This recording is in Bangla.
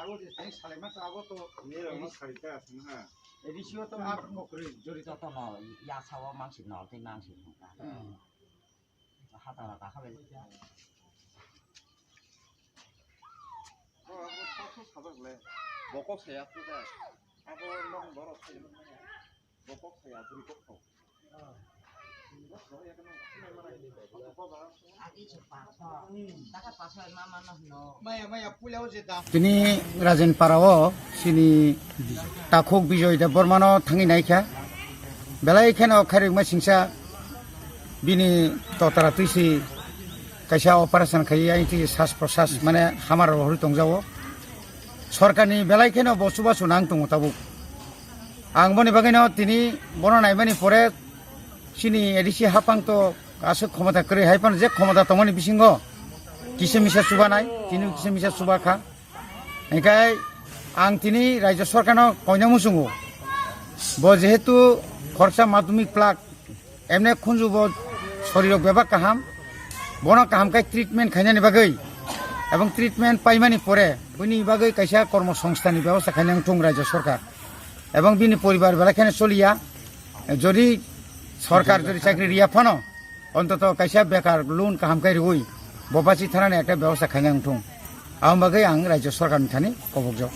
আগো যে সালে মাস আগো তো খাইতে আছে না এডিসিও তো আর নকরি জড়িত 또 뭐, 야사와 망신 나올 때 망신 나온다. 하다가 하면 또 사박래 먹고 사야 뜨다 아버 너무 멀어 먹고 사야 둘이 꼭 তিনি রাজেন পারাও সিনি টাখক বিজয় দেব বর্মানো থাঙি নাইখা বেলা এখানে খারিকমা সিংসা বিনি ততারা তুইসি কাইসা অপারেশন খাই আইটি শ্বাস প্রশ্বাস মানে হামার হরি তংজাও সরকারনি বেলা এখানে বসু বাসু নাং দङ তাবুক आं बनि बागैनो तिनि बनानाय माने परे सिनि एडिसि हापां तो आसो क्षमता करे हाइपान जे क्षमता तमनि बिसिंगो किसे मिसा सुबानाय तिनि किसे मिसा सुबाखा एकाय आं तिनि राज्य सरकारनो कयना मुसुङो ब जेहेतु खरसा माध्यमिक प्लाक एमने खुनजुबो शरीर बेबा काहाम बनो काहामकाय ट्रिटमेंट खायनानि बागै एवं ट्रिटमेंट पाइमानि परे बनि बागै कायसा कर्मसंस्थानि व्यवस्था खायनां थुं राज्य सरकार এবং বিনি পরিবার বেলাখানে চলিয়া যদি সরকার যদি চাকরি রিয়া ফানো অন্তত কাইসা বেকার লোন কাহামকাই রুই বপাসি থানানে একটা ব্যবস্থা খাইনাং থুং আম বাগৈ আং রাজ্য সরকারनि থানি কবকজাও